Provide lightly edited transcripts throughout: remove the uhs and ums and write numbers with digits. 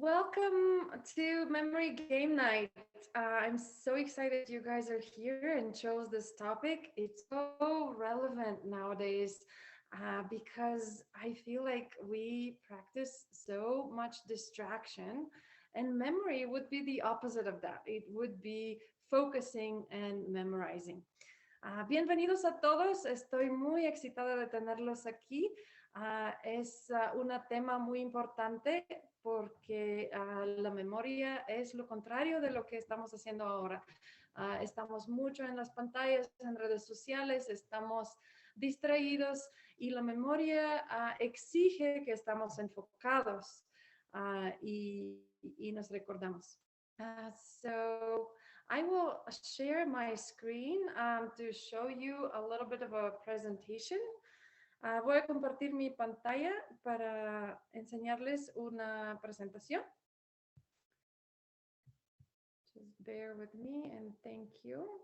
Welcome to Memory Game Night. I'm so excited you guys are here and chose this topic. It's so relevant nowadays because I feel like we practice so much distraction, and memory would be the opposite of that. It would be focusing and memorizing. Bienvenidos a todos, estoy muy excitada de tenerlos aquí. Es un tema muy importante porque la memoria es lo contrario de lo que estamos haciendo ahora. Estamos mucho en las pantallas, en redes sociales, estamos distraídos y la memoria exige que estamos enfocados y nos recordamos. So I will share my screen to show you a little bit of a presentation. Voy a compartir mi pantalla para enseñarles una presentación. Just bear with me and thank you.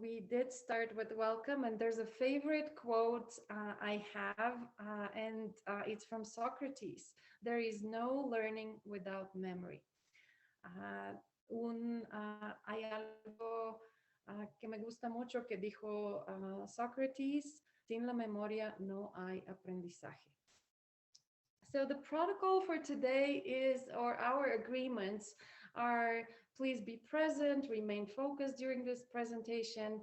We did start with welcome, and there's a favorite quote I have, and it's from Socrates. There is no learning without memory. Hay algo que me gusta mucho que dijo Socrates: sin la memoria no hay aprendizaje. So the protocol for today is, or our agreements are, please be present, remain focused during this presentation.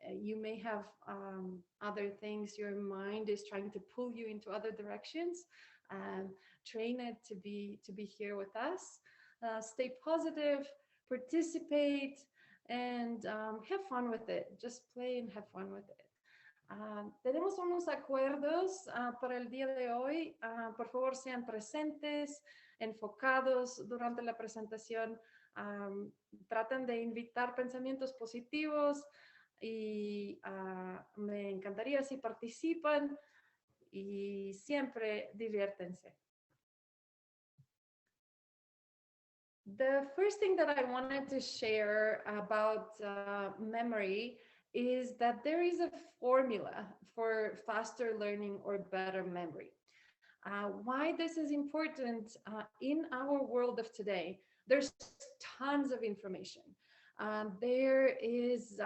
You may have other things, your mind is trying to pull you into other directions. Train it to be here with us. Stay positive, participate, and have fun with it. Just play and have fun with it. Tenemos unos acuerdos para el día de hoy. Por favor, sean presentes, enfocados durante la presentación. Traten de invitar pensamientos positivos y me encantaría si participan y siempre diviértense. The first thing that I wanted to share about memory is that there is a formula for faster learning or better memory. Why this is important in our world of today, there's tons of information. There is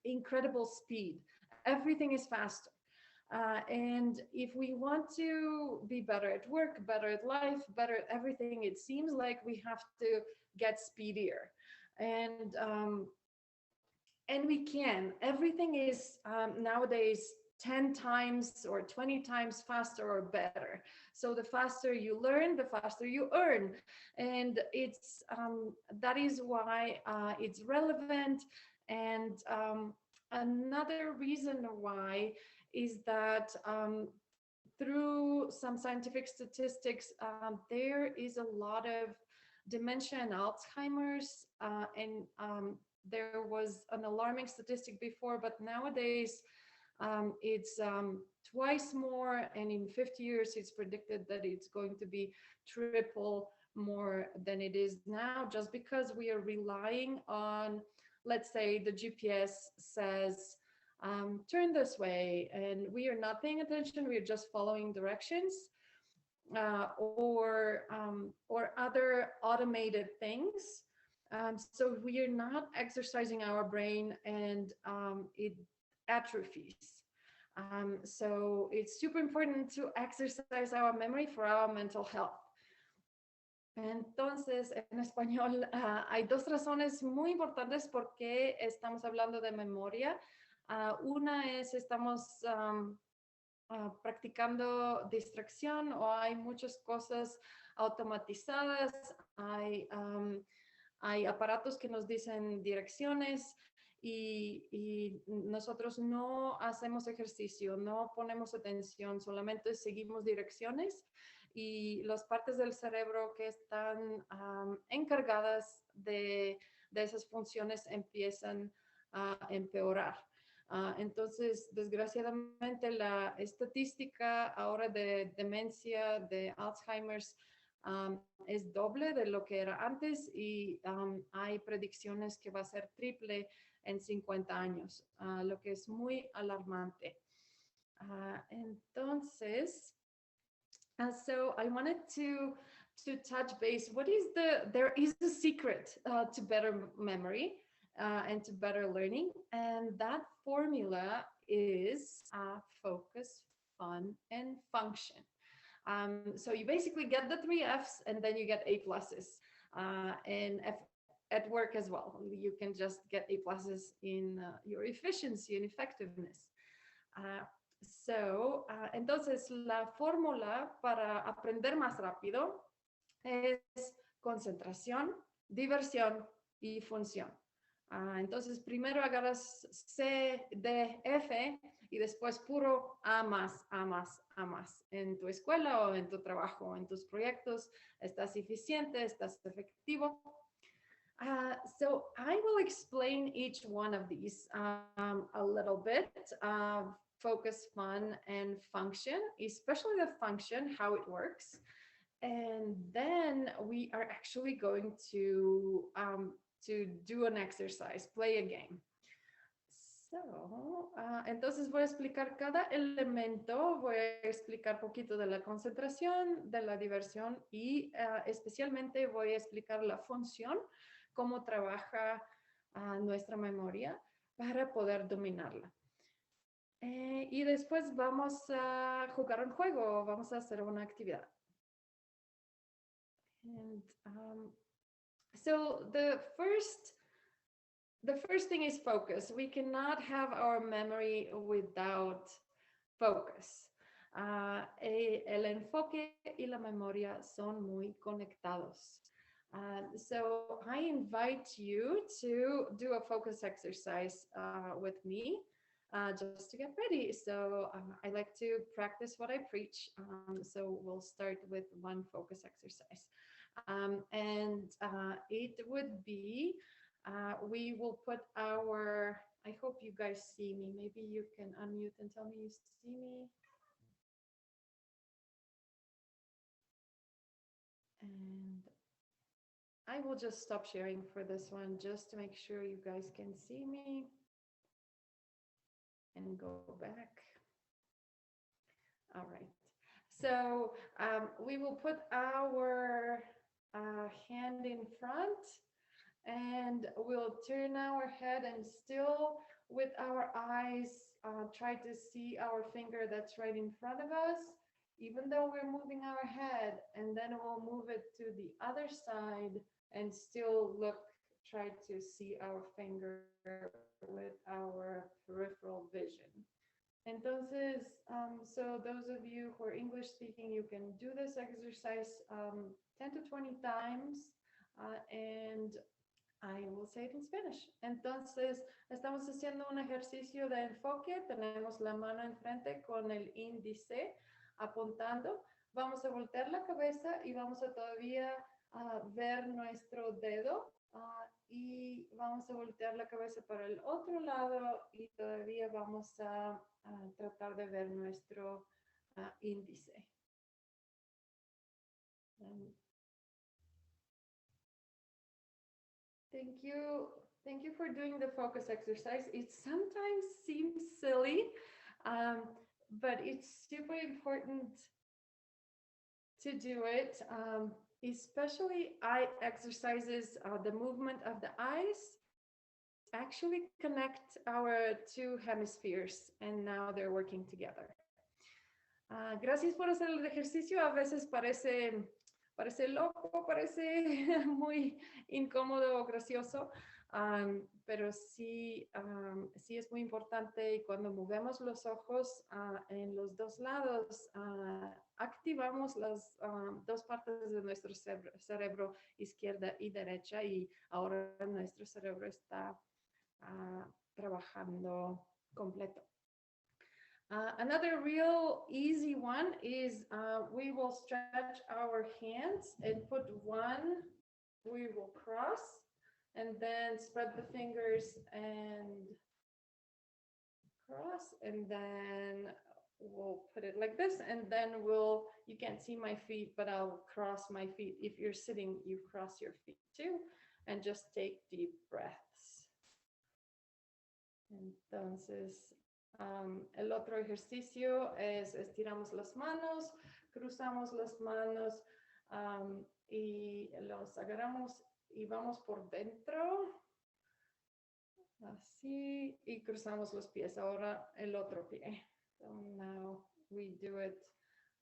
incredible speed. Everything is faster. And if we want to be better at work, better at life, better at everything, it seems like we have to get speedier. And we can. Everything is nowadays 10 times or 20 times faster or better. So the faster you learn, the faster you earn. And it's that is why it's relevant. And another reason why is that through some scientific statistics, there is a lot of dementia and Alzheimer's, and there was an alarming statistic before, but nowadays it's twice more, and in 50 years it's predicted that it's going to be triple more than it is now, just because we are relying on, let's say the GPS says turn this way, and we are not paying attention, we are just following directions, or other automated things. So we are not exercising our brain, and it atrophies. So it's super important to exercise our memory for our mental health. Entonces, en español, hay dos razones muy importantes por qué estamos hablando de memoria. Una es, estamos practicando distracción, o hay muchas cosas automatizadas, hay aparatos que nos dicen direcciones y nosotros no hacemos ejercicio, no ponemos atención, solamente seguimos direcciones, y las partes del cerebro que están encargadas de esas funciones empiezan a empeorar. Entonces, desgraciadamente, la estadística ahora de demencia, de Alzheimer's, es doble de lo que era antes, y hay predicciones que va a ser triple en 50 años, lo que es muy alarmante. Entonces, So I wanted to touch base. What is there is a secret to better memory and to better learning, and that formula is focus, fun, and function. So you basically get the three F's, and then you get A pluses, and at work as well. You can just get A pluses in your efficiency and effectiveness. Uh, entonces, la fórmula para aprender más rápido es concentración, diversión y función. Entonces, primero agarras C, D, F y después puro A más, A más, A más. En tu escuela o en tu trabajo, en tus proyectos, estás eficiente, estás efectivo. So I will explain each one of these a little bit. Focus, fun, and function, especially the function, how it works. And then we are actually going to do an exercise, play a game. So, entonces voy a explicar cada elemento, voy a explicar poquito de la concentración, de la diversión y especialmente voy a explicar la función, cómo trabaja nuestra memoria para poder dominarla. Y después vamos a jugar un juego, vamos a hacer una actividad. And so the first thing is focus. We cannot have our memory without focus. El enfoque y la memoria son muy conectados. So I invite you to do a focus exercise with me. Just to get ready. So I like to practice what I preach. So we'll start with one focus exercise. And it would be, we will put our, I hope you guys see me. Maybe you can unmute and tell me you see me. And I will just stop sharing for this one, just to make sure you guys can see me. And go back. All right. So we will put our hand in front and we'll turn our head and still with our eyes try to see our finger that's right in front of us, even though we're moving our head, and then we'll move it to the other side and still look, try to see our finger with our peripheral vision. Entonces, so those of you who are English speaking, you can do this exercise 10 to 20 times, and I will say it in Spanish. Entonces, estamos haciendo un ejercicio de enfoque. Tenemos la mano enfrente con el índice apuntando. Vamos a voltear la cabeza y vamos a todavía ver nuestro dedo. Y vamos a voltear la cabeza para el otro lado y todavía vamos a tratar de ver nuestro índice. Thank you. Thank you for doing the focus exercise. It sometimes seems silly, but it's super important to do it. Especially eye exercises, the movement of the eyes actually connect our two hemispheres, and now they're working together. Gracias por hacer el ejercicio. A veces parece loco, parece muy incómodo o gracioso, pero sí, sí es muy importante, y cuando movemos los ojos en los dos lados, activamos las dos partes de nuestro cerebro, izquierda y derecha, y ahora nuestro cerebro está trabajando completo. Another real easy one is we will stretch our hands and put one, we will cross, and then spread the fingers and cross, and then we'll put it like this, and then you can't see my feet, but I'll cross my feet. If you're sitting, you cross your feet too, and just take deep breaths. Entonces, El otro ejercicio es estiramos las manos, cruzamos las manos y los agarramos y vamos por dentro, así, y cruzamos los pies. Ahora el otro pie. So now we do it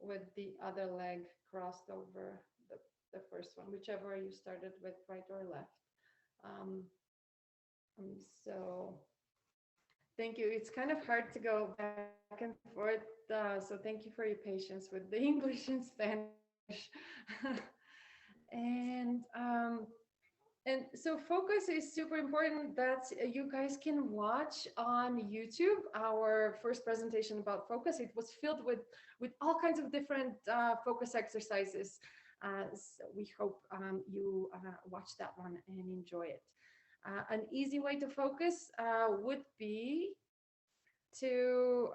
with the other leg crossed over the first one, whichever you started with, right or left. Um, so thank you. It's kind of hard to go back and forth. So thank you for your patience with the English and Spanish. and um, and so focus is super important. That you guys can watch on YouTube our first presentation about focus. It was filled with all kinds of different focus exercises. So we hope you watch that one and enjoy it. An easy way to focus would be to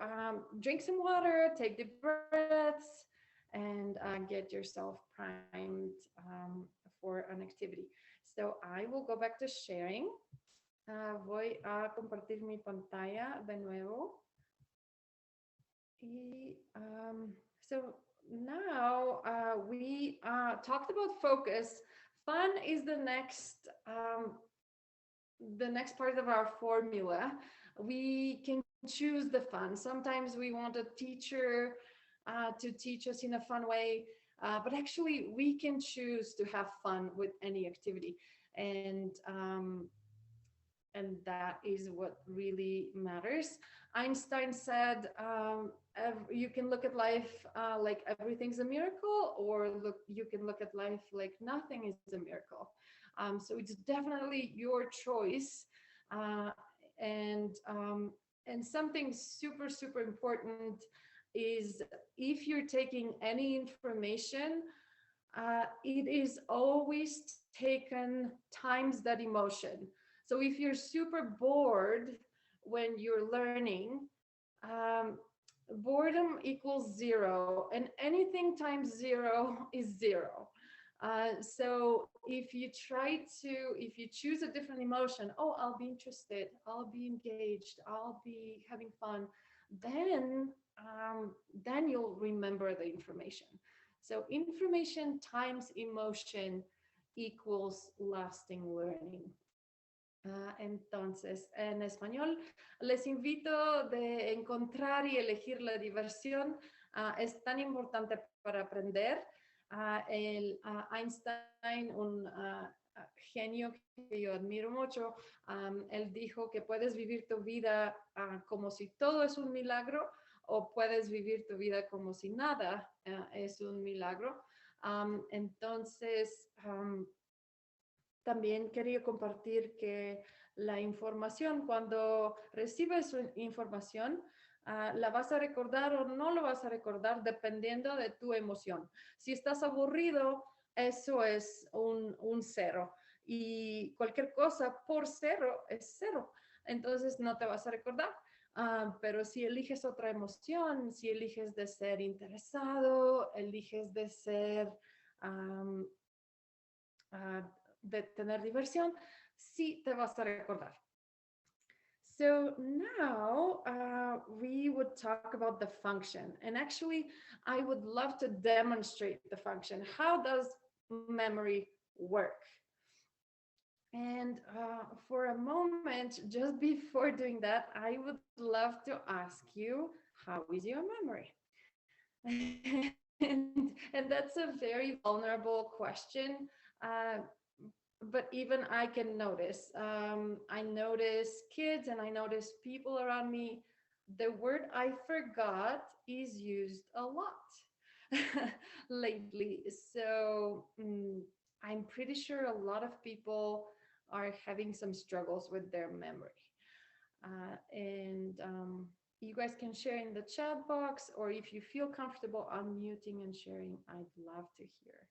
drink some water, take deep breaths, and get yourself primed for an activity. So I will go back to sharing. Voy a compartir mi pantalla de nuevo. So now we talked about focus. Fun is the next part of our formula. We can choose the fun. Sometimes we want a teacher to teach us in a fun way, but actually we can choose to have fun with any activity, and that is what really matters. Einstein said, you can look at life like everything's a miracle, or you can look at life like nothing is a miracle. So it's definitely your choice. Uh, and something super important is, if you're taking any information, it is always taken times that emotion. So if you're super bored when you're learning, um, boredom equals zero, and anything times zero is zero. So if you choose a different emotion, oh, I'll be interested, I'll be engaged, I'll be having fun, then you'll remember the information. So information times emotion equals lasting learning. Entonces, en español, les invito de encontrar y elegir la diversión. Es tan importante para aprender. Einstein, un genio que yo admiro mucho, él dijo que puedes vivir tu vida como si todo es un milagro, o puedes vivir tu vida como si nada es un milagro. Entonces, también quería compartir que la información, cuando recibes información, la vas a recordar o no lo vas a recordar dependiendo de tu emoción. Si estás aburrido, eso es un cero. Y cualquier cosa por cero es cero. Entonces no te vas a recordar. Pero si eliges otra emoción, si eliges de ser interesado, eliges de ser... de tener diversión, sí te vas a recordar. So now we would talk about the function. And actually, I would love to demonstrate the function. How does memory work? And for a moment, just before doing that, I would love to ask you, how is your memory? and that's a very vulnerable question. But even I can notice. I notice kids and I notice people around me. The word I forgot is used a lot lately. So I'm pretty sure a lot of people are having some struggles with their memory. And you guys can share in the chat box, or if you feel comfortable unmuting and sharing, I'd love to hear.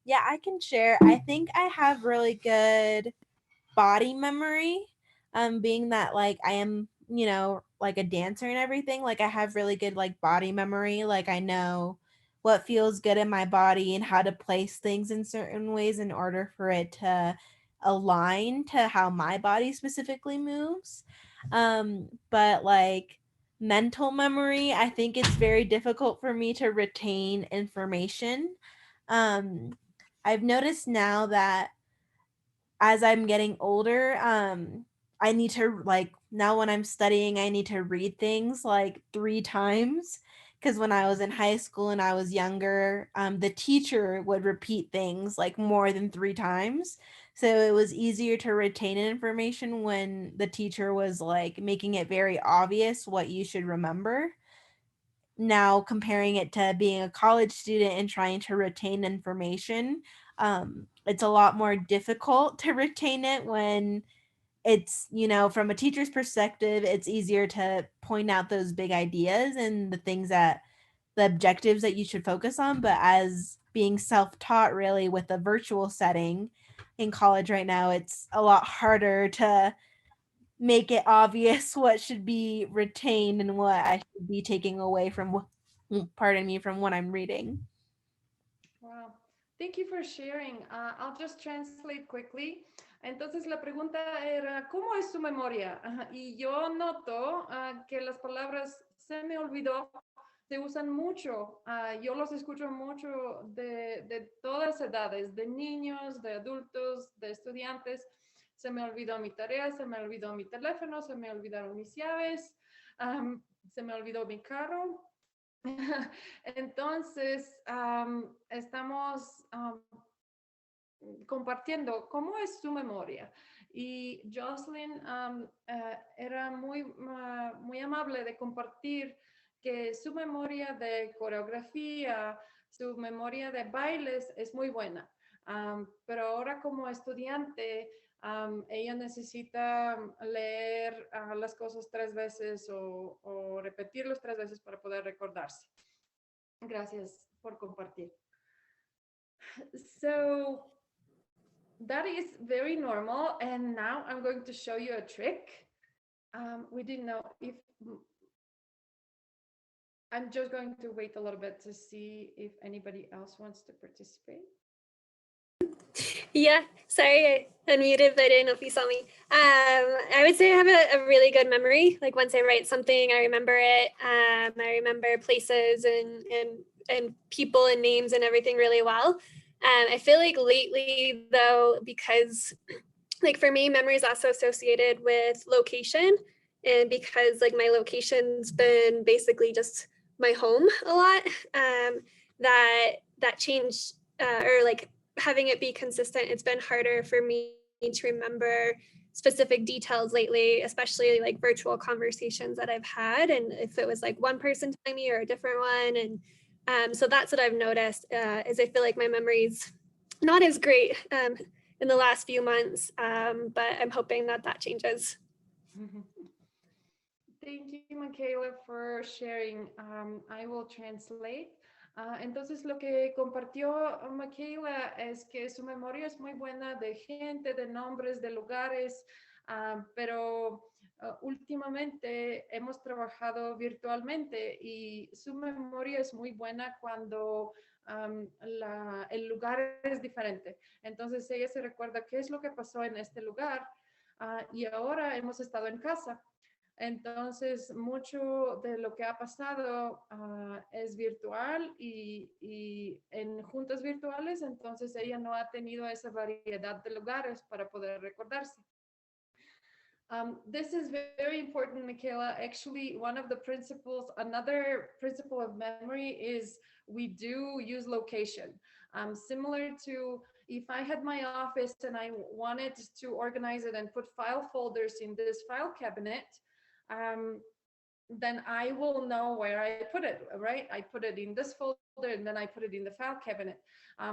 Yeah, I can share. I think I have really good body memory. Being that like I am, like a dancer and everything, like I have really good like body memory. Like I know what feels good in my body and how to place things in certain ways in order for it to align to how my body specifically moves. But like mental memory, I think it's very difficult for me to retain information. Um, I've noticed now that as I'm getting older, I need to like now when I'm studying, I need to read things like 3 times. Because when I was in high school and I was younger, the teacher would repeat things like more than 3 times. So it was easier to retain information when the teacher was like making it very obvious what you should remember. Now comparing it to being a college student and trying to retain information, it's a lot more difficult to retain it when it's, from a teacher's perspective, it's easier to point out those big ideas and the objectives that you should focus on. But as being self-taught really with a virtual setting in college right now, it's a lot harder to make it obvious what should be retained and what I should be taking away from pardon me, from what I'm reading. Wow. Thank you for sharing. I'll just translate quickly. Entonces, la pregunta era, ¿cómo es su memoria? Y yo noto que las palabras se me olvidó, se usan mucho. Yo los escucho mucho de todas edades, de niños, de adultos, de estudiantes. Se me olvidó mi tarea, se me olvidó mi teléfono, se me olvidaron mis llaves, se me olvidó mi carro. Entonces, estamos compartiendo cómo es su memoria. Y Jocelyn era muy amable de compartir que su memoria de coreografía, su memoria de bailes es muy buena. Pero ahora como estudiante, ella necesita leer las cosas 3 veces o repetirlos 3 veces para poder recordarse. Gracias por compartir. So that is very normal. And now I'm going to show you a trick. We didn't know if I'm just going to wait a little bit to see if anybody else wants to participate. Yeah, sorry, I unmuted, but I didn't know if you saw me. I would say I have a really good memory. Like once I write something, I remember it. I remember places and people and names and everything really well. I feel like lately though, because like for me, memory is also associated with location, and because like my location's been basically just my home a lot. That changed or like having it be consistent, it's been harder for me to remember specific details lately, especially like virtual conversations that I've had. And if it was like one person telling me or a different one. And so that's what I've noticed is I feel like my memory's not as great in the last few months, but I'm hoping that changes. Thank you, Michaela, for sharing. I will translate. Entonces, lo que compartió Michaela es que su memoria es muy buena de gente, de nombres, de lugares, pero últimamente hemos trabajado virtualmente y su memoria es muy buena cuando el lugar es diferente. Entonces, ella se recuerda qué es lo que pasó en este lugar y ahora hemos estado en casa. Entonces, mucho de lo que ha pasado es virtual y en juntas virtuales, entonces ella no ha tenido esa variedad de lugares para poder recordarse. This is very important, Michaela. Actually, one of the principles, another principle of memory is we do use location. Similar to if I had my office and I wanted to organize it and put file folders in this file cabinet, then I will know where I put it, right? I put it in this folder and then I put it in the file cabinet.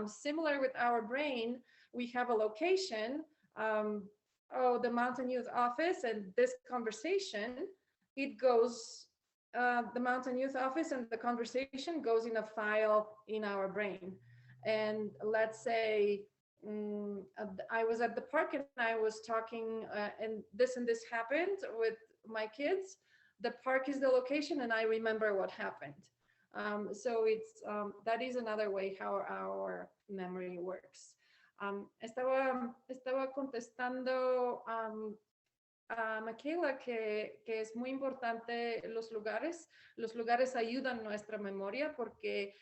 Similar with our brain, we have a location, the Mountain Youth Office and this conversation, it goes, the Mountain Youth Office and the conversation goes in a file in our brain. And let's say, I was at the park and I was talking and this happened with my kids. The park is the location and I remember what happened. So it's that is another way how our memory works. Estaba contestando Michaela, que es muy importante los lugares. Los lugares ayudan nuestra memoria porque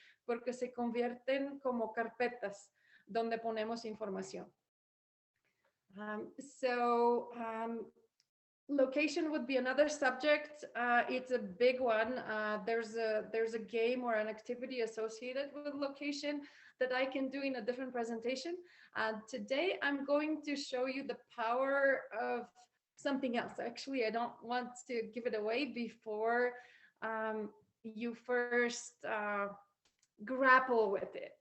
se convierten como carpetas donde ponemos información. Location would be another subject. It's a big one. There's a game or an activity associated with location that I can do in a different presentation. Today, I'm going to show you the power of something else. Actually, I don't want to give it away before you first grapple with it.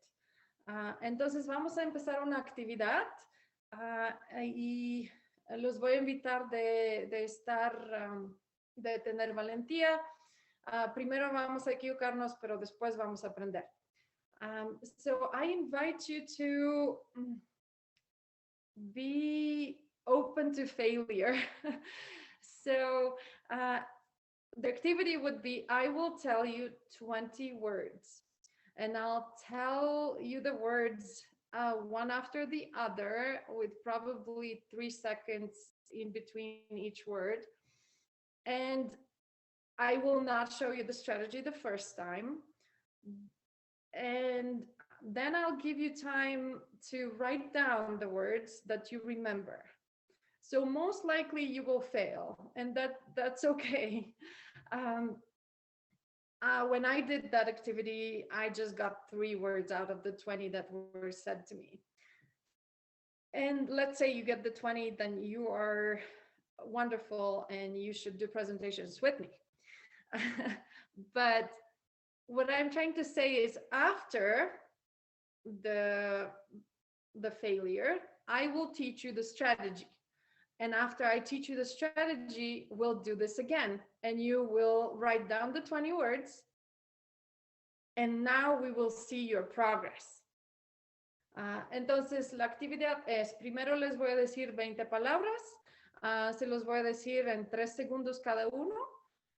Entonces, vamos a empezar una actividad y los voy a invitar de tener valentía. Primero vamos a equivocarnos, pero después vamos a aprender. So I invite you to be open to failure. So the activity would be, I will tell you 20 words, and I'll tell you the words one after the other with probably 3 seconds in between each word. And I will not show you the strategy the first time. And then I'll give you time to write down the words that you remember. So most likely you will fail, and that's okay. When I did that activity, I just got 3 words out of the 20 that were said to me. And let's say you get the 20, then you are wonderful and you should do presentations with me. But what I'm trying to say is, after the failure, I will teach you the strategy. And after I teach you the strategy, we'll do this again. And you will write down the 20 words. And now we will see your progress. Entonces, la actividad es, primero les voy a decir 20 palabras. Se los voy a decir en 3 segundos cada uno.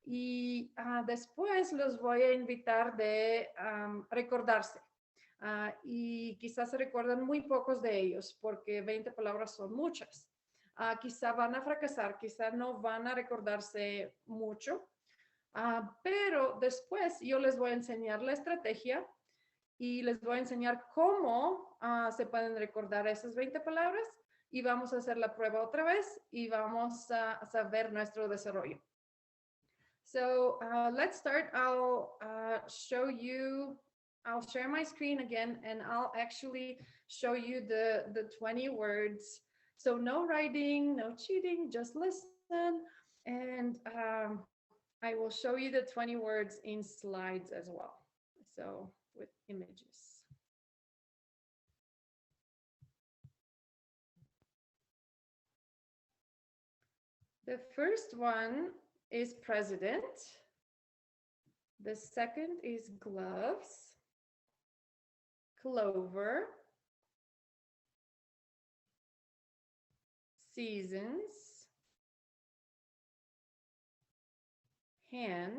Y después los voy a invitar de recordarse. Y quizás se recuerdan muy pocos de ellos, porque 20 palabras son muchas. Quizá van a fracasar, quizá no van a recordarse mucho, pero después yo les voy a enseñar la estrategia y les voy a enseñar cómo se pueden recordar esas 20 palabras, y vamos a hacer la prueba otra vez y vamos a saber nuestro desarrollo. So let's start. I'll share my screen again, and I'll actually show you the 20 words. So no writing, no cheating, just listen. And I will show you the 20 words in slides as well. So with images. The first one is president. The second is gloves, clover, seasons, hand,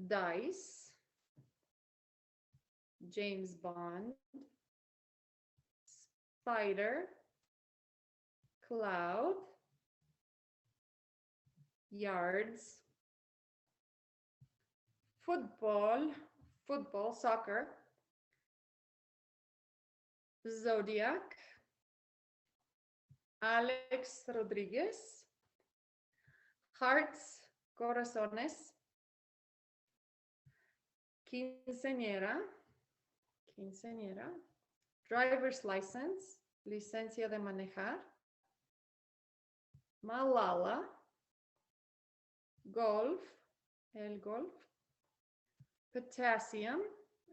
dice, James Bond, spider, cloud, yards, football, soccer, zodiac, Alex Rodriguez, hearts, corazones, quinceañera, driver's license, licencia de manejar, Malala, golf, el golf, potassium,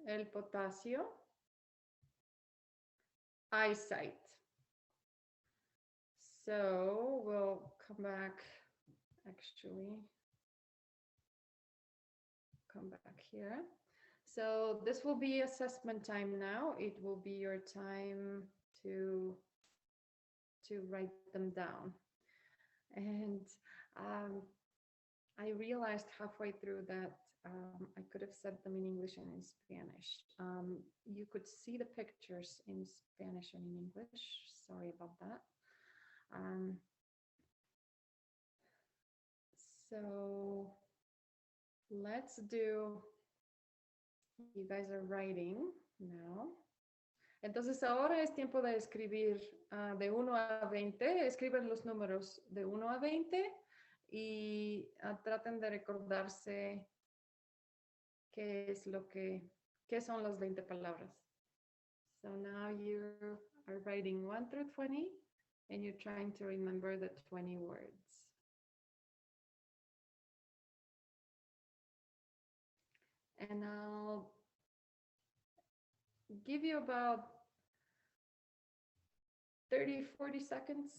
el potasio, eyesight. So we'll come back here. So this will be assessment time now. It will be your time to write them down. And I realized halfway through that I could have said them in English and in Spanish. You could see the pictures in Spanish and in English. Sorry about that. Um, so let's do, you guys are writing now. Entonces ahora es tiempo de escribir de 1 a 20. Escriben los números de 1 a 20 y traten de recordarse qué es lo que, qué son las 20 palabras. So now you are writing 1 through 20 and you're trying to remember the 20 words. And I'll give you about 30, 40 seconds.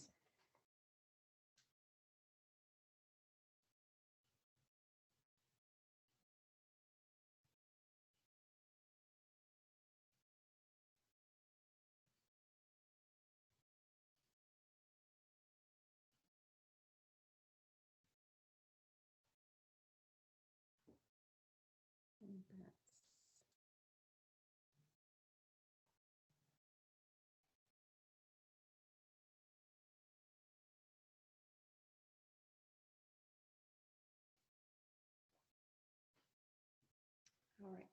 All right.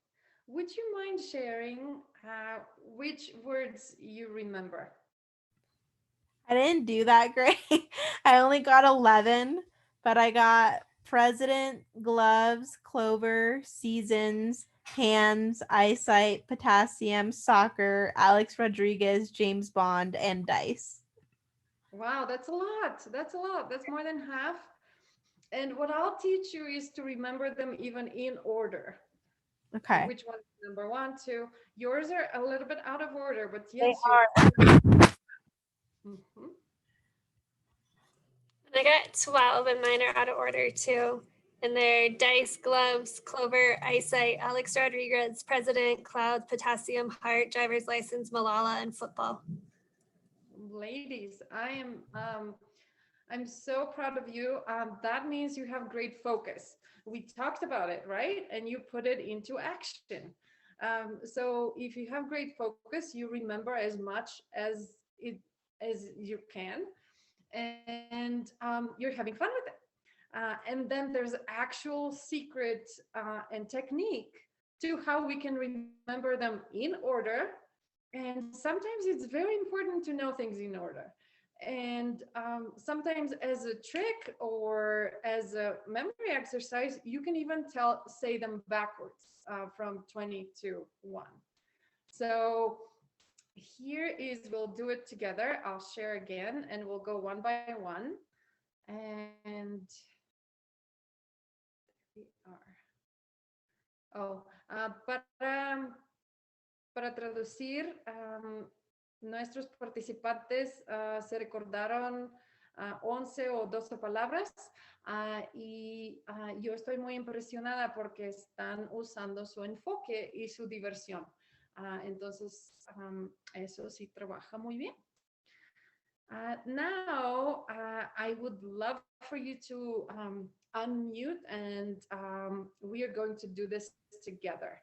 Would you mind sharing which words you remember? I didn't do that great. I only got 11, but I got president, gloves, clover, seasons, hands, eyesight, potassium, soccer, Alex Rodriguez, James Bond, and dice. Wow, that's a lot. That's a lot. That's more than half. And what I'll teach you is to remember them even in order. Okay. Which one's number 1, 2? Yours are a little bit out of order, but They yes, are. Mhm. I got 12 and mine are out of order too. And they're dice, gloves, clover, eyesight, Alex Rodriguez, president, cloud, potassium, heart, driver's license, Malala, and football. Ladies, I'm so proud of you. That means you have great focus. We talked about it, right? And you put it into action. So if you have great focus, you remember as much as you can, and you're having fun with it. And then there's actual secret and technique to how we can remember them in order. And sometimes it's very important to know things in order. And sometimes as a trick or as a memory exercise, you can even say them backwards from 20 to 1. So here is, we'll do it together. I'll share again and we'll go one by one. And we are. Oh, para traducir, nuestros participantes se recordaron 11 o 12 palabras y yo estoy muy impresionada porque están usando su enfoque y su diversión. Entonces, eso sí trabaja muy bien. Now, I would love for you to unmute and we are going to do this together.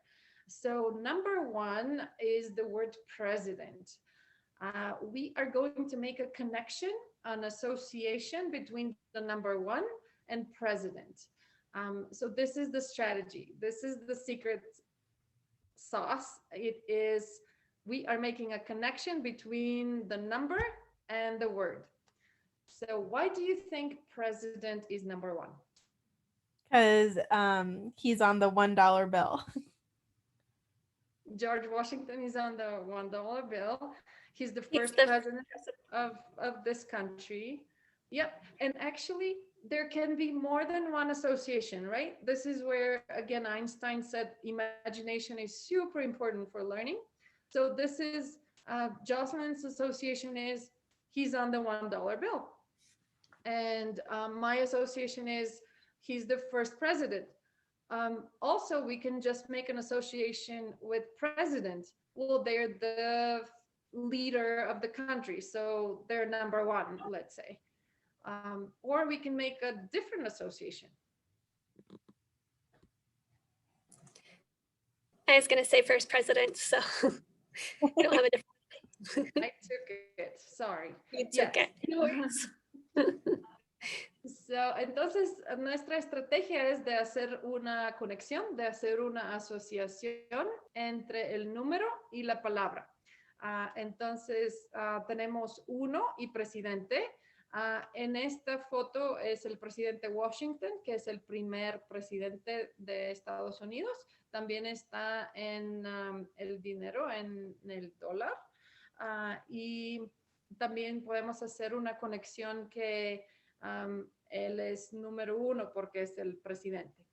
So number 1 is the word president. We are going to make a connection, an association between the number 1 and president. So this is the strategy. This is the secret sauce. It is, we are making a connection between the number and the word. So why do you think president is number 1? Because he's on the $1 bill. George Washington is on the $1 bill. He's the first president of this country. Yep. And actually, there can be more than one association, right? This is where, again, Einstein said imagination is super important for learning. So this is, Jocelyn's association is, he's on the $1 bill. And my association is, he's the first president. Also, we can just make an association with president. Well, they're the leader of the country, so they're number 1, let's say. Or we can make a different association. I was going to say first president, so I don't have a different. I took it. Sorry. You Yes. took it. No worries. Entonces, nuestra estrategia es de hacer una conexión, de hacer una asociación entre el número y la palabra. Entonces, tenemos uno y presidente. En esta foto es el presidente Washington, que es el primer presidente de Estados Unidos. También está en el dinero, en el dólar. Y también podemos hacer una conexión que él es número uno porque es el presidente.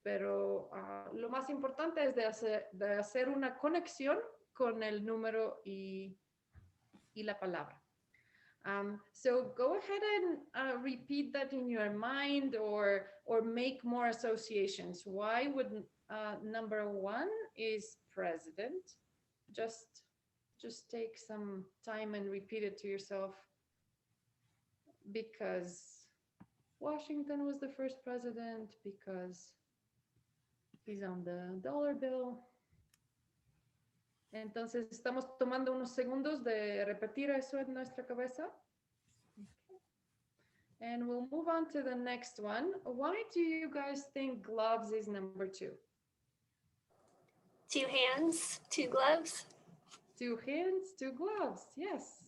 Pero lo más importante es de hacer una conexión con el número y la palabra. So go ahead and repeat that in your mind or make more associations. Why would number one is president? Just take some time and repeat it to yourself. Because Washington was the first president, because he's on the dollar bill. Entonces estamos tomando unos segundos de repetir eso en nuestra cabeza. Okay. And we'll move on to the next one. Why do you guys think gloves is number two? 2 hands, 2 gloves. 2 hands, 2 gloves. Yes.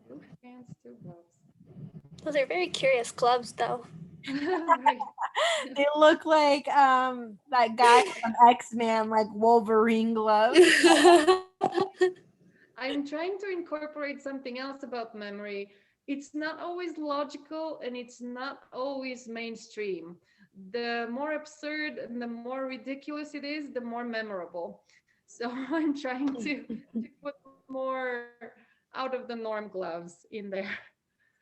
2 hands, 2 gloves. Those are very curious gloves, though. Right. They look like that guy from X-Men, like Wolverine gloves. I'm trying to incorporate something else about memory. It's not always logical and it's not always mainstream. The more absurd and the more ridiculous it is, the more memorable. So I'm trying to put more out of the norm gloves in there.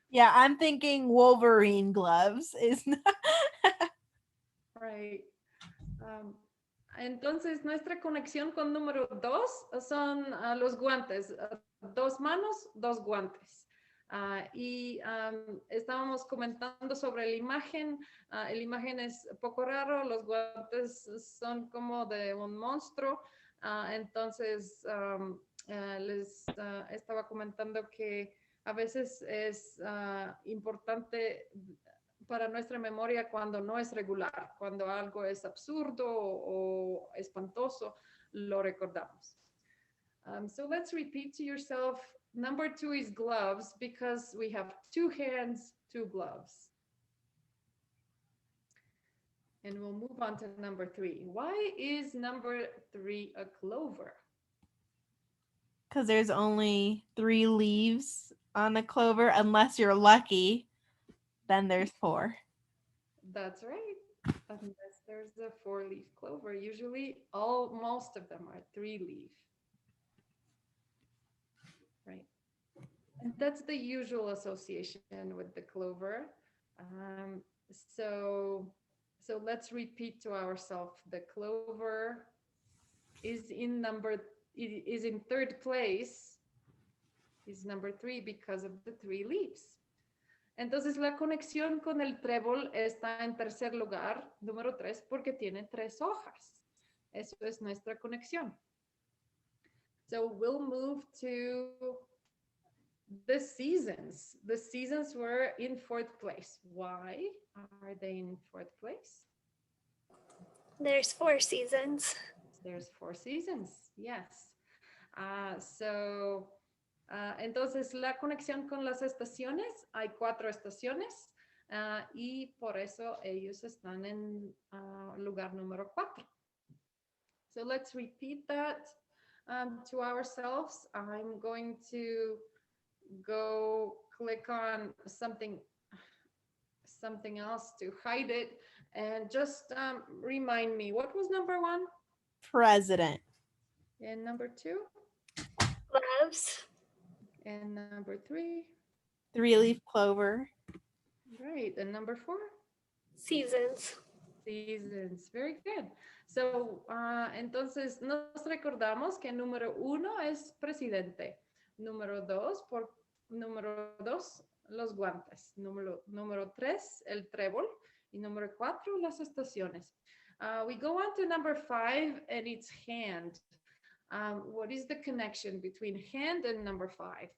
Yeah, I'm thinking Wolverine gloves. Right. Entonces, nuestra conexión con número 2 son los guantes. 2 manos, 2 guantes. Y estábamos comentando sobre la imagen. La imagen es poco raro. Los guantes son como de un monstruo. Entonces, les estaba comentando que a veces es importante para nuestra memoria cuando no es regular, cuando algo es absurdo o espantoso, lo recordamos. So let's repeat to yourself, number 2 is gloves because we have 2 hands, 2 gloves. And we'll move on to number 3. Why is number 3 a clover? Because there's only 3 leaves on a clover, unless you're lucky. Then there's 4. That's right. Unless there's a 4-leaf clover. Usually most of them are 3-leaf. Right. And that's the usual association with the clover. So let's repeat to ourselves. The clover is in 3rd place, is number 3 because of the 3 leaves. Entonces la conexión con el trébol está en tercer lugar, número 3, porque tiene 3 hojas. Eso es nuestra conexión. So we'll move to the seasons. The seasons were in 4th place. Why are they in 4th place? There's 4 seasons. There's 4 seasons, yes. Entonces, la conexión con las estaciones, hay 4 estaciones y por eso ellos están en lugar número 4. So let's repeat that to ourselves. I'm going to go click on something else to hide it and just remind me, what was number 1? President. And number 2? Gloves. And number 3? 3-leaf clover. Right. And number 4? Seasons. Seasons. Very good. So, entonces nos recordamos que número 1 es presidente. Número 2, los guantes. Número 3, el trébol. Y número 4, las estaciones. We go on to number 5 and it's hand. What is the connection between hand and number 5?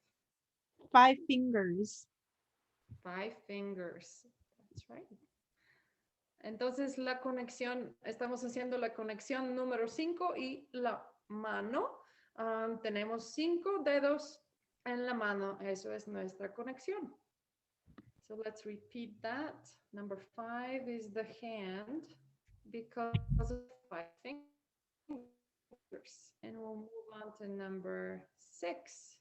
5 fingers. 5 fingers. That's right. Entonces la conexión, estamos haciendo la conexión número 5 y la mano. Tenemos 5 dedos en la mano. Eso es nuestra conexión. So let's repeat that. Number 5 is the hand because of 5 fingers. And we'll move on to number 6.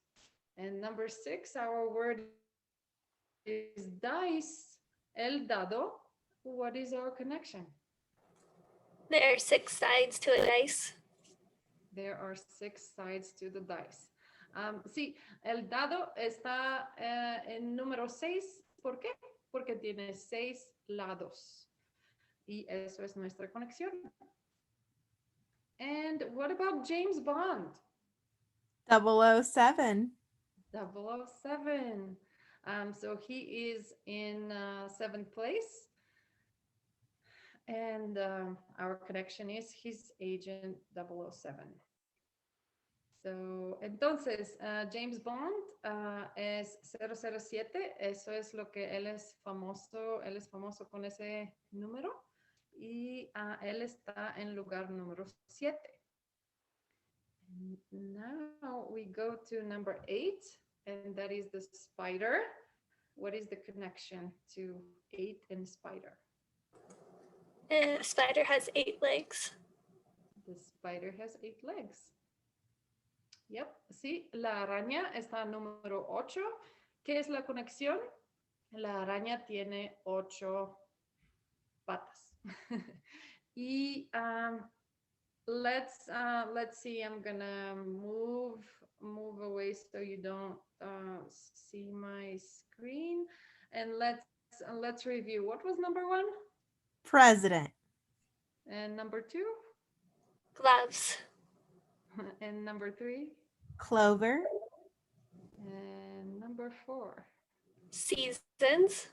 And number 6, our word is dice. El dado. What is our connection? There are 6 sides to a dice. There are 6 sides to the dice. Sí, el dado está en número 6. ¿Por qué? Porque tiene 6 lados. Y eso es nuestra conexión. And what about James Bond? 007. 007. So he is in 7th place. And our connection is his agent 007. So, entonces, James Bond es 007. Eso es lo que él es famoso con ese número. Y él está en lugar número 7. Now we go to number 8, and that is the spider. What is the connection to 8 and spider? A spider has 8 legs. The spider has 8 legs. Yep, sí, la araña está número 8. ¿Qué es la conexión? La araña tiene 8 patas. Y let's see. I'm gonna move away so you don't see my screen. And let's review. What was number 1? President. And number 2? Gloves. And number 3? Clover. And number 4? Seasons.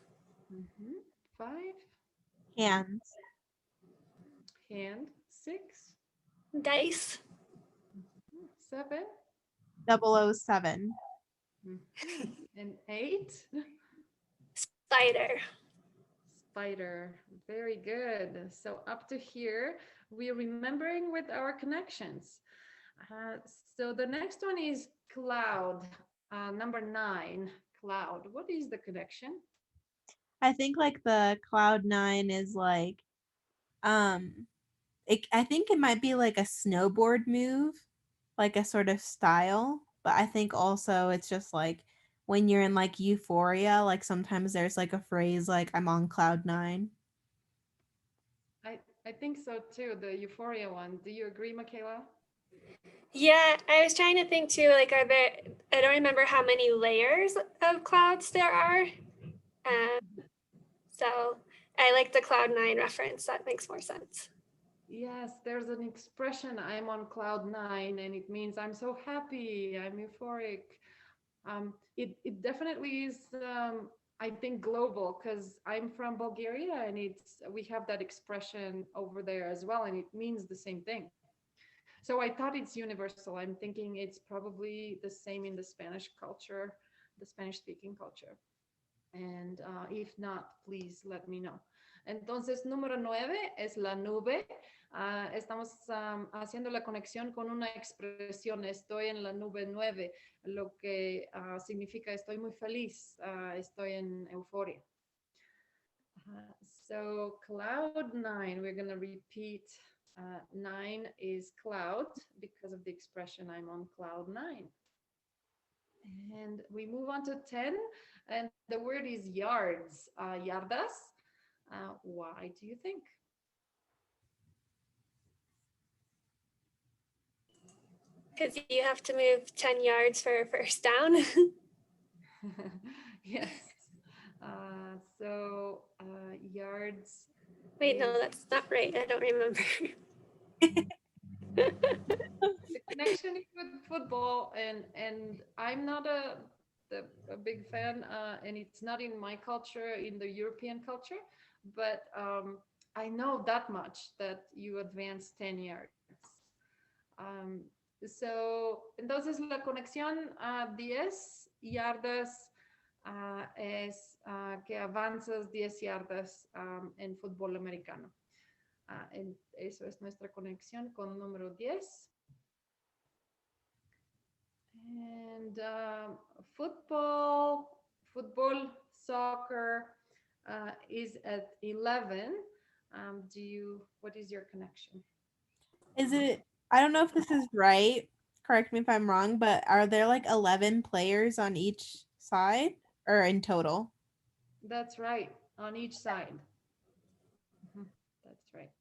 5? Hands. Hand. 6? Dice. 7? 007. And 8? Spider. Spider. Very good. So up to here, we're remembering with our connections. So the next one is cloud. Number 9, cloud. What is the connection? I think like the cloud 9 is like, I think it might be like a snowboard move, like a sort of style. But I think also it's just like when you're in like euphoria, like sometimes there's like a phrase like I'm on cloud 9. I think so too, the euphoria one. Do you agree, Michaela? Yeah, I was trying to think too, like, are there, I don't remember how many layers of clouds there are. So I like the cloud 9 reference. That makes more sense. Yes, there's an expression, I'm on cloud 9, and it means I'm so happy, I'm euphoric. It definitely is, I think, global, because I'm from Bulgaria, and we have that expression over there as well, and it means the same thing. So I thought it's universal. I'm thinking it's probably the same in the Spanish culture, the Spanish-speaking culture. And if not, please let me know. Entonces, número 9 es la nube. Estamos haciendo la conexión con una expresión, estoy en la nube 9, lo que significa estoy muy feliz, estoy en euforia. So cloud 9, we're going to repeat. 9 is cloud because of the expression I'm on cloud 9. And we move on to 10, and the word is yards, yardas. Why do you think? Because you have to move 10 yards for a first down. Yes. So yards. Wait, no, that's not right. I don't remember. The connection is with football, and I'm not a big fan, and it's not in my culture, in the European culture, but I know that much, that you advance 10 yards. So, entonces la conexión a 10 yardas es que avanzas 10 yardas en fútbol americano. Eso es nuestra conexión con número 10. And football, soccer is at 11. What is your connection? Is it, I don't know if this is right. Correct me if I'm wrong, but are there like 11 players on each side or in total? That's right, on each side. That's right.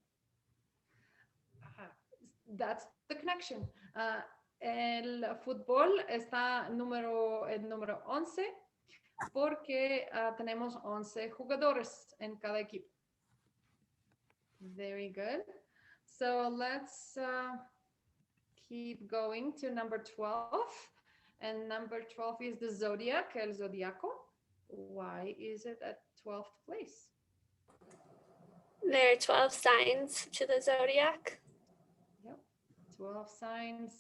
That's the connection. El fútbol está en número 11 porque tenemos 11 jugadores en cada equipo. Very good. So let's keep going to number 12. And number 12 is the zodiac, el zodiaco. Why is it at 12th place? There are 12 signs to the zodiac. Yep, 12 signs.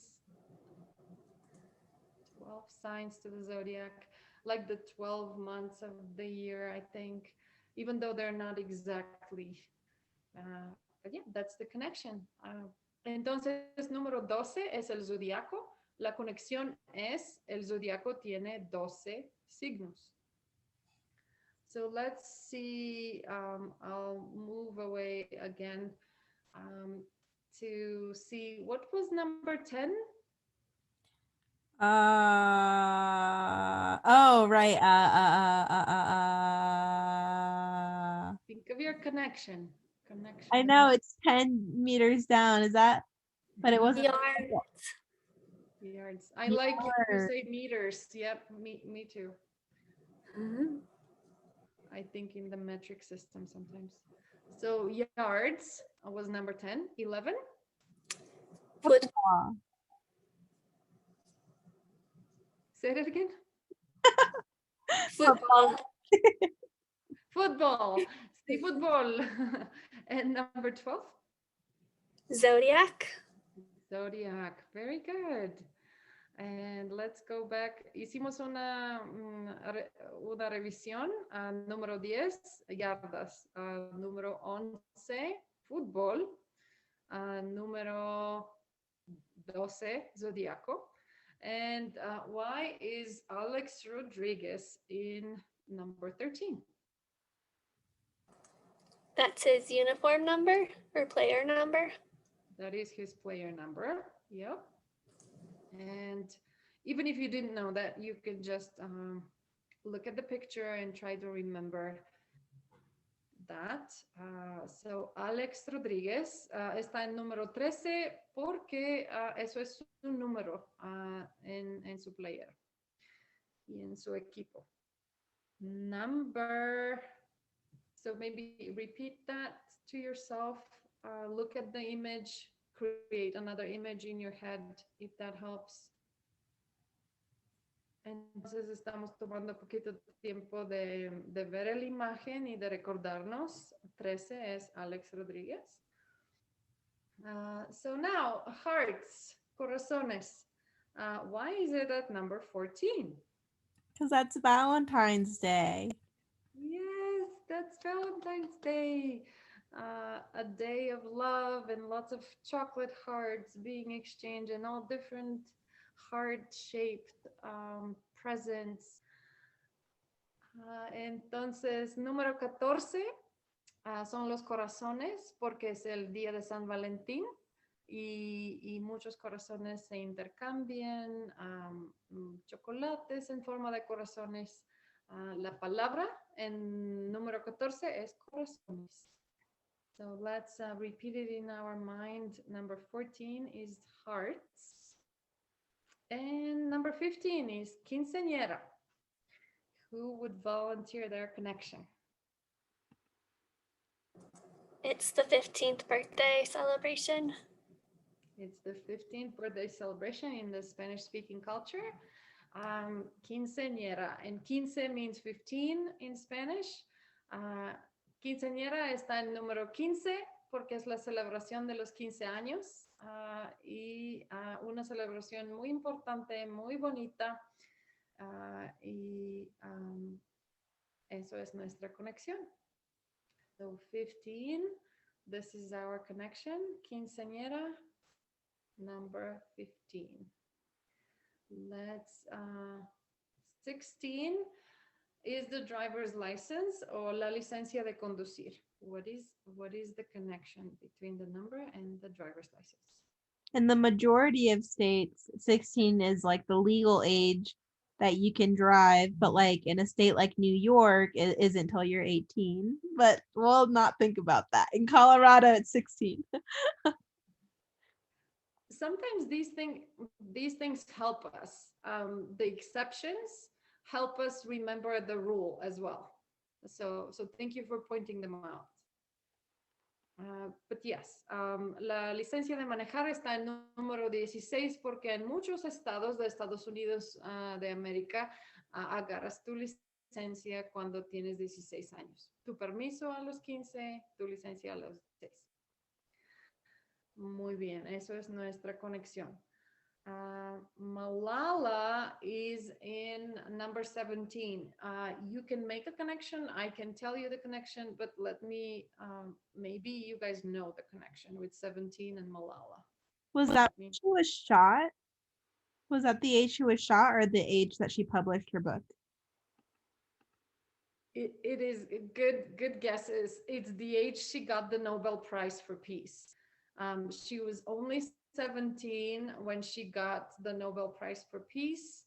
12 signs to the zodiac, like the 12 months of the year, I think, even though they're not exactly. But yeah, that's the connection. Entonces, número 12 es el zodiaco. La conexión es el zodiaco tiene 12 signos. So let's see, I'll move away again to see what was number 10? Oh, right. Think of your connection. I know it's 10 meters down. Is that, but it wasn't. Yards. I like you say meters. Yep, me too. I think in the metric system sometimes. So yards was number 10. 11? Football. Say it again. Football. Football. Sí, football. And number 12? Zodiac. Zodiac. Very good. And let's go back. Hicimos una revisión. Número 10, yardas. Número 11, fútbol. Número 12, zodiaco. And why is Alex Rodriguez in number 13? That's his uniform number or player number. That is his player number. Yep. And even if you didn't know that, you can just look at the picture and try to remember that. So Alex Rodriguez está en número 13 porque eso es su número en su player y en su equipo. So maybe repeat that to yourself. Look at the image, create another image in your head if that helps. Entonces estamos tomando un poquito de tiempo de ver la imagen y de recordarnos. 13 es Alex Rodríguez. So now, hearts, corazones. Why is it at number 14? Because that's Valentine's Day. Yes, that's Valentine's Day. A day of love and lots of chocolate hearts being exchanged and all different heart-shaped presents. Entonces, número 14 son los corazones porque es el día de San Valentín y muchos corazones se intercambian, chocolates en forma de corazones. La palabra en número 14 es corazones. So let's repeat it in our mind. Number 14 is hearts. And number 15 is quinceañera. Who would volunteer their connection? It's the 15th birthday celebration. It's the 15th birthday celebration in the Spanish-speaking culture. Quinceañera, and quince means 15 in Spanish. Quinceañera está en número 15 porque es la celebración de los 15 años y una celebración muy importante, muy bonita. Y eso es nuestra conexión. So 15, this is our connection. Quinceañera, number 15. Let's 16 is the driver's license or la licencia de conducir. What is the connection between the number and the driver's license? In the majority of states, 16 is like the legal age that you can drive, but like in a state like New York, it isn't until you're 18. But we'll not think about that. In Colorado, it's 16. Sometimes these things help us. The exceptions help us remember the rule as well. So thank you for pointing them out. But yes, la licencia de manejar está en número 16 porque en muchos estados de Estados Unidos de América agarras tu licencia cuando tienes 16 años. Tu permiso a los 15, tu licencia a los 16. Muy bien, eso es nuestra conexión. Malala is in number 17. You can make a connection. I can tell you the connection, but let me, maybe you guys know the connection with 17 and Malala. Was that age she was shot? Was that the age she was shot or the age that she published her book? It is good guesses. It's the age she got the Nobel Prize for Peace. She was only 17 when she got the Nobel Prize for Peace.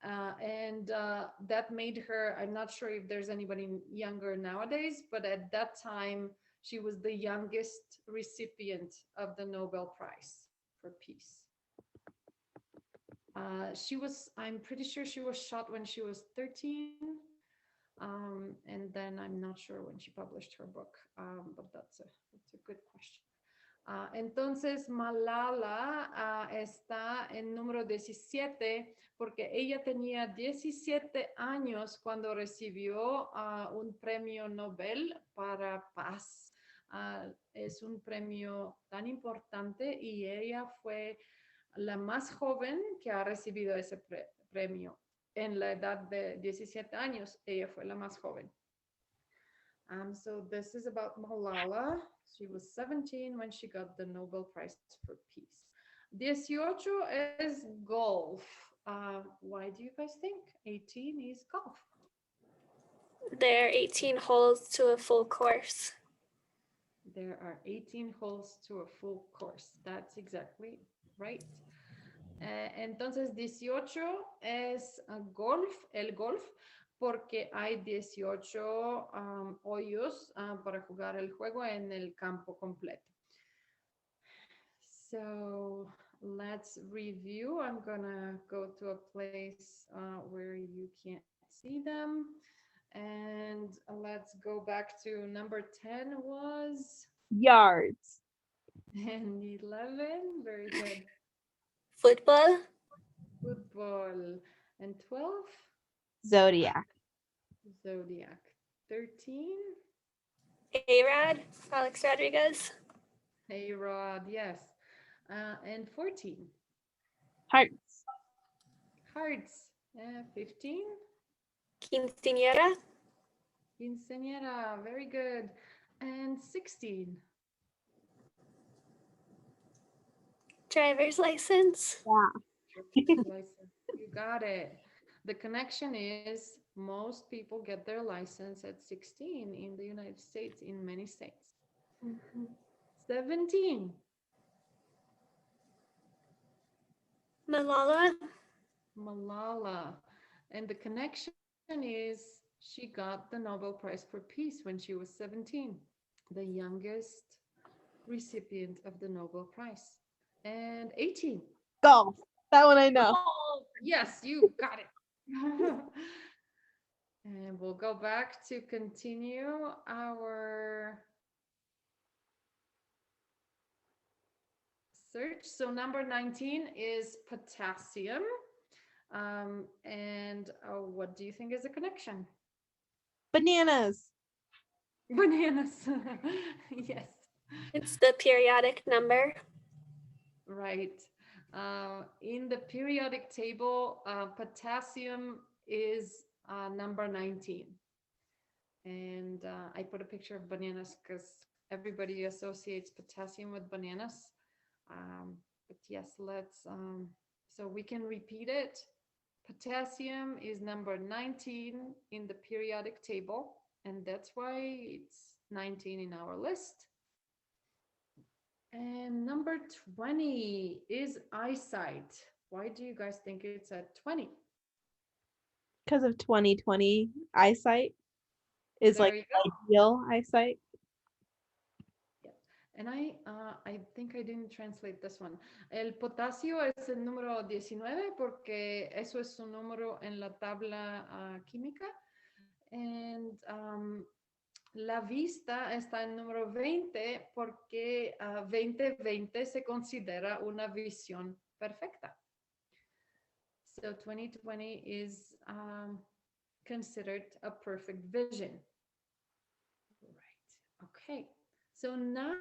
And that made her, I'm not sure if there's anybody younger nowadays, but at that time, she was the youngest recipient of the Nobel Prize for Peace. I'm pretty sure she was shot when she was 13. And then I'm not sure when she published her book, but that's a good question. Entonces, Malala está en número 17 porque ella tenía 17 años cuando recibió un premio Nobel para paz. Es un premio tan importante y ella fue la más joven que ha recibido ese premio. En la edad de 17 años, ella fue la más joven. So this is about Malala. She was 17 when she got the Nobel Prize for Peace. 18 is golf. Why do you guys think 18 is golf? There are 18 holes to a full course. There are 18 holes to a full course. That's exactly right. Entonces 18 es golf, el golf, porque hay 18 hoyos para jugar el juego en el campo completo. So let's review. I'm gonna go to a place where you can't see them. And let's go back to number 10 was? Yards. And 11, very good. Football. Football. And 12? Zodiac. Zodiac. 13? A-Rod. Alex Rodriguez. A-Rod, yes. And 14? Hearts. Hearts. 15? Quinceañera. Quinceañera, very good. And 16? Driver's license. Yeah. License. You got it. The connection is most people get their license at 16 in the United States, in many states. 17. Malala. Malala. And the connection is she got the Nobel Prize for Peace when she was 17, the youngest recipient of the Nobel Prize. And 18. Golf. That one I know. Oh, yes, you got it. And we'll go back to continue our search. So number 19 is potassium. And what do you think is the connection? Bananas. Bananas. Yes. It's the periodic number. Right. In the periodic table, potassium is number 19. And I put a picture of bananas because everybody associates potassium with bananas. But yes, so we can repeat it. Potassium is number 19 in the periodic table, and that's why it's 19 in our list. And number 20 is eyesight. Why do you guys think it's at 20? Because of 2020 eyesight is There like you go. ideal eyesight. And I think I didn't translate this one. El potasio es el número 19 porque eso es su número en la tabla química. And la vista está en número 20 porque 2020 se considera una visión perfecta. So 2020 is considered a perfect vision. Right. Okay. So now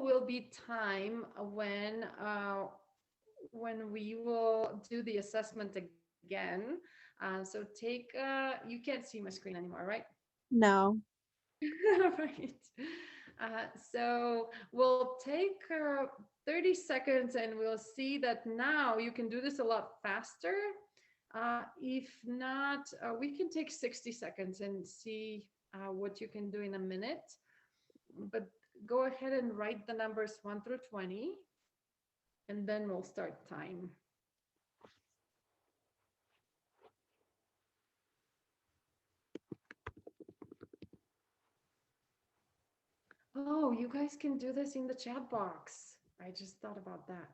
will be time when we will do the assessment again. So you can't see my screen anymore, right? No. Right. So we'll take 30 seconds and we'll see that now you can do this a lot faster. If not, we can take 60 seconds and see what you can do in a minute. But go ahead and write the numbers 1 through 20, and then we'll start time. Oh, you guys can do this in the chat box. I just thought about that.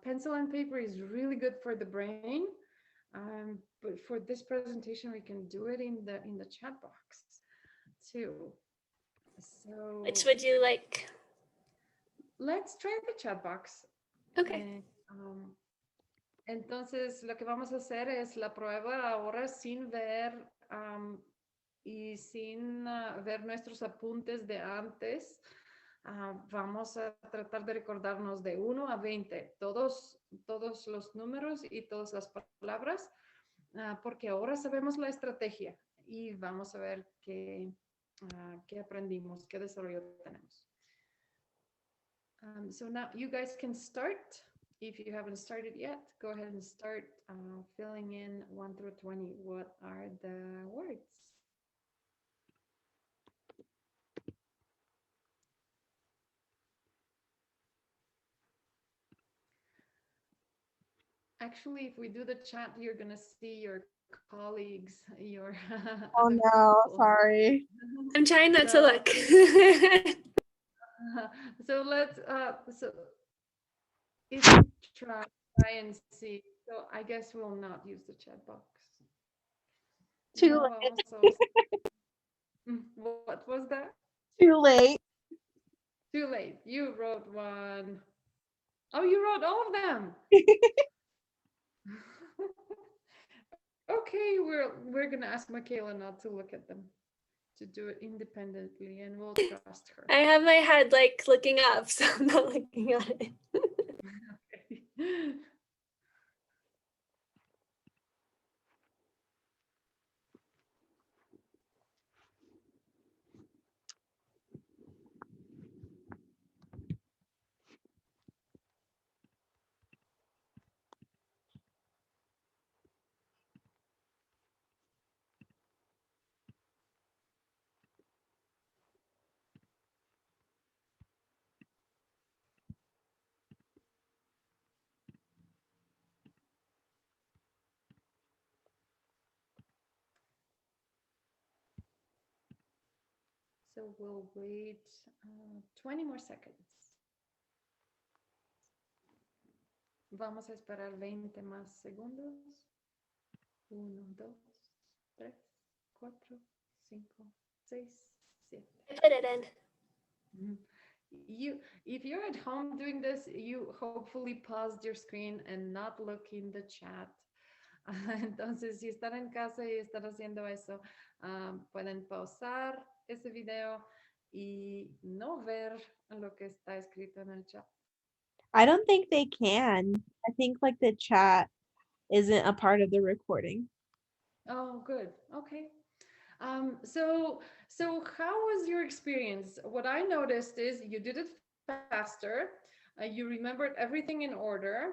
Pencil and paper is really good for the brain, but for this presentation, we can do it in the chat box too. So Which would you like? let's try the chat box. Okay. Entonces, lo que vamos a hacer es la prueba ahora sin ver y sin ver nuestros apuntes de antes. Vamos a tratar de recordarnos de 1 a 20, todos los números y todas las palabras, porque ahora sabemos la estrategia y vamos a ver qué aprendimos, qué desarrollo tenemos. So now you guys can start. If you haven't started yet, go ahead and start filling in 1 through 20. What are the words? Actually, if we do the chat, you're going to see your colleagues, your Oh other no, people. sorry. I'm trying not to look. So let's so if you try and see. So I guess we'll not use the chat box. Too No, late. what was that? Too late. Too late. You wrote one. Oh, you wrote all of them. Okay, we're gonna ask Michaela not to look at them, to do it independently, and we'll trust her. I have my head like looking up, so I'm not looking at it. Okay. So we'll wait 20 more seconds. Vamos a esperar 20 más segundos. 1, 2, 3, 4, 5, 6, 7. I put it in. If you're at home doing this, you hopefully paused your screen and not look in the chat. Entonces, si están en casa y están haciendo eso, pueden pausar ese video y no ver lo que está escrito en el chat. I don't think they can. I think like the chat isn't a part of the recording. Oh, good. Okay. So how was your experience? What I noticed is you did it faster. You remembered everything in order,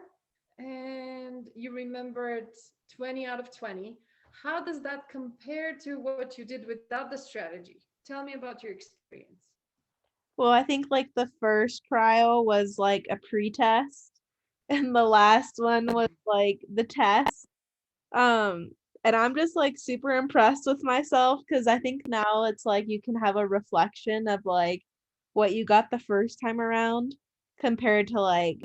and you remembered 20 out of 20. How does that compare to what you did without the strategy? Tell me about your experience. Well, I think like the first trial was like a pre-test and the last one was like the test. Um, and I'm just like super impressed with myself because I think now it's like you can have a reflection of like what you got the first time around compared to like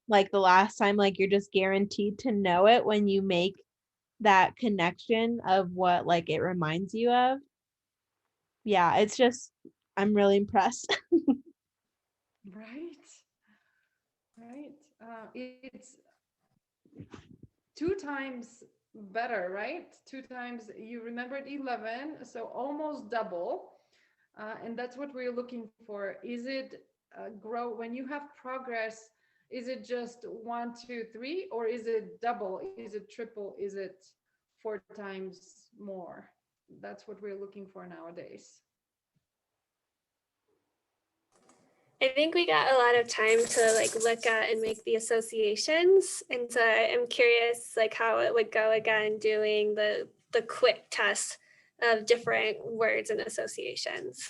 the last time, like you're just guaranteed to know it when you make that connection of what like it reminds you of. Yeah, it's just I'm really impressed. Right, right. It's two times better, right? Two times you remembered 11, so almost double. And that's what we're looking for. Is it grow when you have progress? Is it just 1, 2, 3, or is it double? Is it triple? Is it 4 times more? That's what we're looking for nowadays. I think we got a lot of time to like look at and make the associations. And so I'm curious like how it would go again doing the quick test of different words and associations.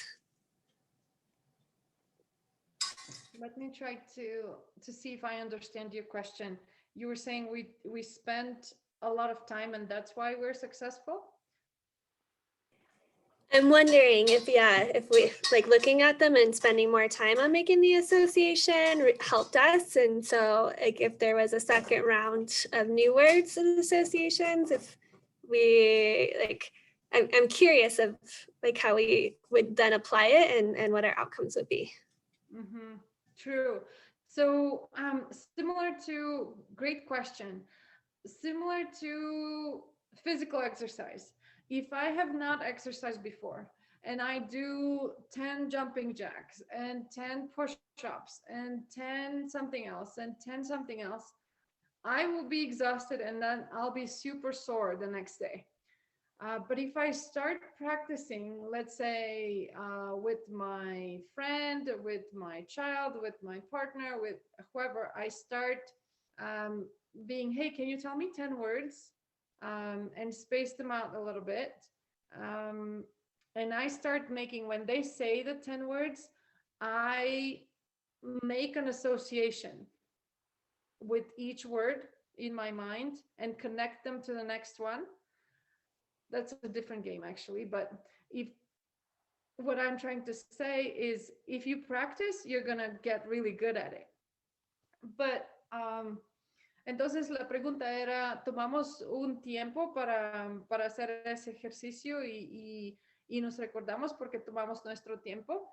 Let me try to see if I understand your question. You were saying we spent a lot of time and that's why we're successful? I'm wondering if, yeah, if we like looking at them and spending more time on making the association helped us. And so like if there was a second round of new words and associations, if we like, I'm curious of like how we would then apply it and what our outcomes would be. Mm-hmm. True. So similar to, great question, similar to physical exercise. If I have not exercised before and I do 10 jumping jacks and 10 push-ups and 10 something else and 10 something else, I will be exhausted and then I'll be super sore the next day. But if I start practicing, let's say with my friend, with my child, with my partner, with whoever, I start um, being, hey, can you tell me 10 words? And space them out a little bit. Um, and I start making, when they say the 10 words, I make an association with each word in my mind and connect them to the next one. That's a different game actually, but if what I'm trying to say is if you practice you're gonna get really good at it. But entonces la pregunta era, tomamos un tiempo para hacer ese ejercicio y nos recordamos porque tomamos nuestro tiempo.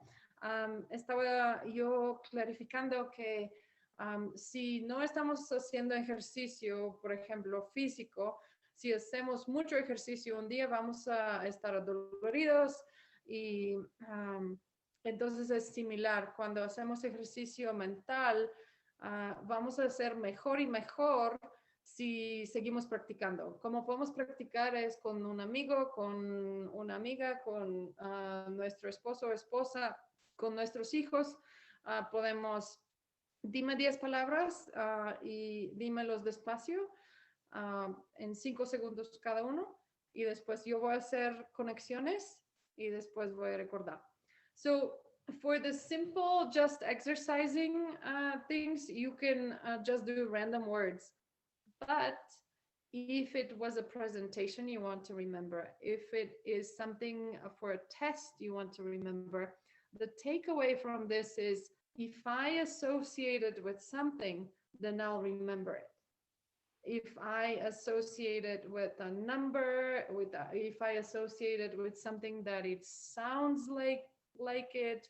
Estaba yo clarificando que si no estamos haciendo ejercicio, por ejemplo, físico, si hacemos mucho ejercicio un día vamos a estar adoloridos y entonces es similar. Cuando hacemos ejercicio mental, vamos a ser mejor y mejor si seguimos practicando. Como podemos practicar es con un amigo, con una amiga, con nuestro esposo o esposa, con nuestros hijos. Podemos, dime 10 palabras y dímelos despacio en 5 segundos cada uno y después yo voy a hacer conexiones y después voy a recordar. So for the simple just exercising things, you can just do random words. But if it was a presentation you want to remember, if it is something for a test you want to remember, the takeaway from this is if I associate it with something, then I'll remember it. If I associate it with a number, if I associate it with something that it sounds like it,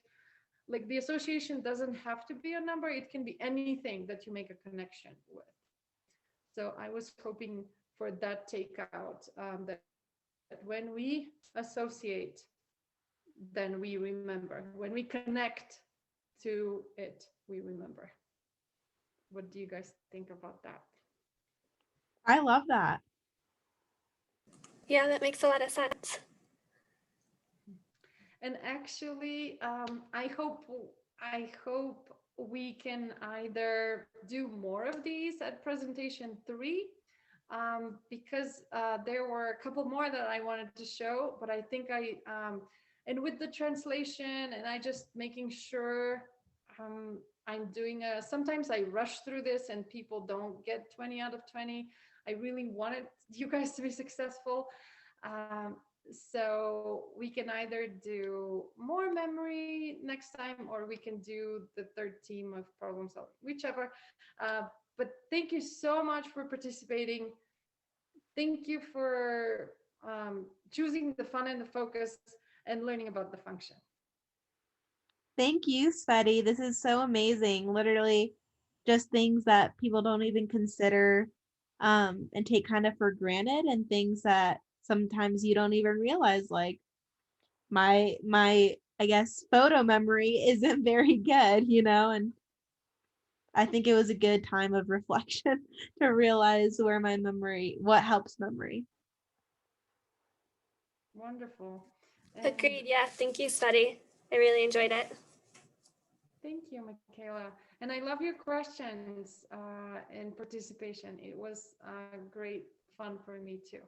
like the association doesn't have to be a number, it can be anything that you make a connection with. So I was hoping for that takeout, that when we associate then we remember. When we connect to it, we remember. What do you guys think about that? I love that. Yeah, that makes a lot of sense. And actually, I hope we can either do more of these at presentation 3, because there were a couple more that I wanted to show, but I think and with the translation and I just making sure I'm doing sometimes I rush through this and people don't get 20 out of 20. I really wanted you guys to be successful. Um, so we can either do more memory next time, or we can do the third team of problem solving, whichever. But thank you so much for participating. Thank you for choosing the fun and the focus and learning about the function. Thank you, Sveti. This is so amazing. Literally just things that people don't even consider and take kind of for granted, and things that sometimes you don't even realize, like my I guess photo memory isn't very good, and I think it was a good time of reflection to realize what helps memory. Wonderful. And Agreed. Yeah. Thank you, Study. I really enjoyed it. thank you, Michaela. And I love your questions and participation. It was great fun for me too.